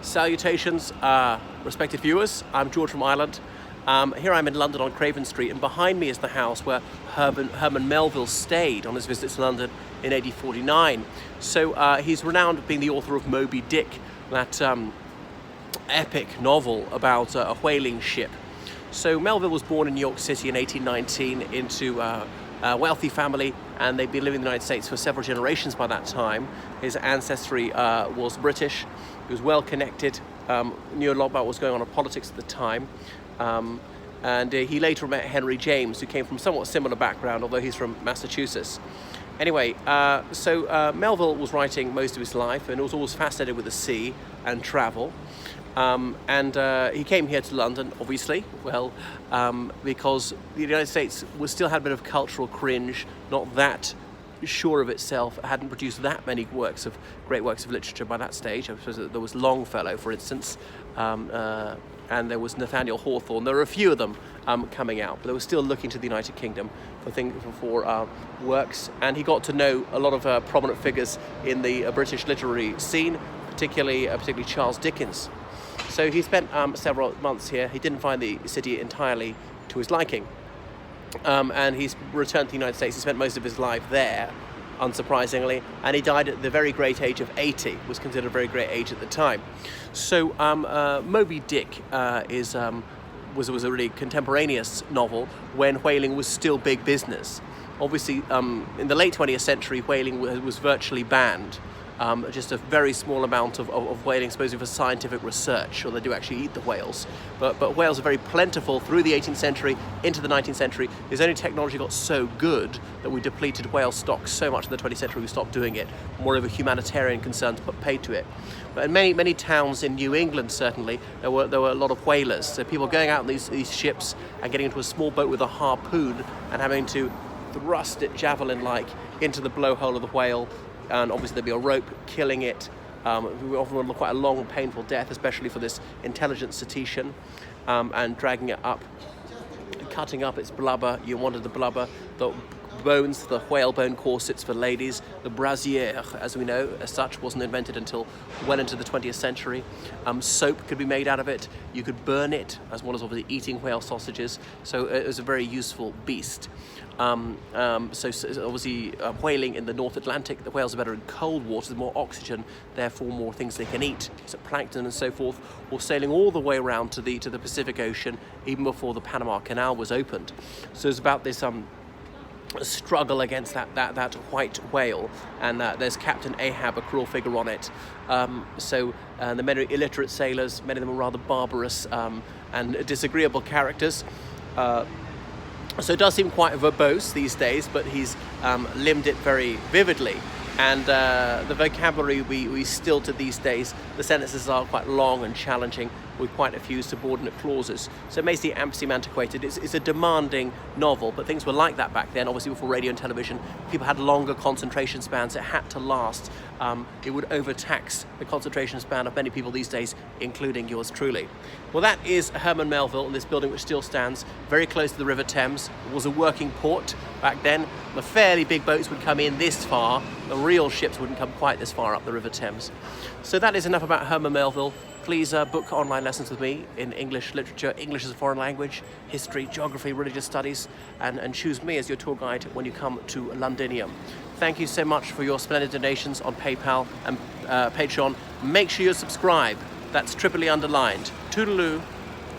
Salutations, respected viewers. I'm George from Ireland. Here I'm in London on Craven Street, and behind me is the house where Herman Melville stayed on his visit to London in 1849. So he's renowned for being the author of Moby Dick, that epic novel about a whaling ship. So Melville was born in New York City in 1819 into a wealthy family, and they'd been living in the United States for several generations by that time. His ancestry was British. He was well connected, knew a lot about what was going on in politics at the time, and he later met Henry James, who came from somewhat similar background, although he's from Massachusetts. Anyway, Melville was writing most of his life and was always fascinated with the sea and travel. He came here to London, obviously, because the United States still had a bit of cultural cringe, not that sure of itself, hadn't produced that many great works of literature by that stage. I suppose there was Longfellow, for instance, and there was Nathaniel Hawthorne. There were a few of them coming out, but they were still looking to the United Kingdom for works. And he got to know a lot of prominent figures in the British literary scene, particularly Charles Dickens. So he spent several months here. He didn't find the city entirely to his liking. And he's returned to the United States. He spent most of his life there, unsurprisingly, and he died at the very great age of 80, was considered a very great age at the time. So Moby Dick was a really contemporaneous novel when whaling was still big business. Obviously, in the late 20th century, whaling was virtually banned. Just a very small amount of whaling, supposedly for scientific research, or they do actually eat the whales. But whales are very plentiful through the 18th century into the 19th century. His only technology got so good that we depleted whale stocks so much in the 20th century we stopped doing it. Moreover, humanitarian concerns paid to it. But in many towns in New England, certainly, there were a lot of whalers. So people going out in these ships and getting into a small boat with a harpoon and having to thrust it javelin-like into the blowhole of the whale. And obviously there'd be a rope killing it. We often quite a long, painful death, especially for this intelligent cetacean, and dragging it up, cutting up its blubber. You wanted the blubber, the bones, the whalebone corsets for ladies. The Brassiere, as we know, as such, wasn't invented until well into the 20th century. Soap could be made out of it. You could burn it, as well as obviously eating whale sausages. So it was a very useful beast. So obviously whaling in the North Atlantic, the whales are better in cold water, there's more oxygen, therefore more things they can eat, so plankton and so forth, or sailing all the way around to the Pacific Ocean, even before the Panama Canal was opened. So it's about this struggle against that white whale, and there's Captain Ahab, a cruel figure on it. The many illiterate sailors, many of them are rather barbarous and disagreeable characters. So it does seem quite verbose these days, but he's limned it very vividly. And the vocabulary we still to these days, the sentences are quite long and challenging with quite a few subordinate clauses. So it may seem antiquated. It's a demanding novel, but things were like that back then. Obviously before radio and television, people had longer concentration spans. It had to last. It would overtax the concentration span of many people these days, including yours truly. Well, that is Herman Melville, in this building which still stands very close to the River Thames. It was a working port back then. The fairly big boats would come in this far. The real ships wouldn't come quite this far up the River Thames. So that is enough about Herman Melville. Please book online lessons with me in English literature, English as a foreign language, history, geography, religious studies, and choose me as your tour guide when you come to Londinium. Thank you so much for your splendid donations on PayPal and Patreon. Make sure you subscribe. That's triply underlined. Toodaloo.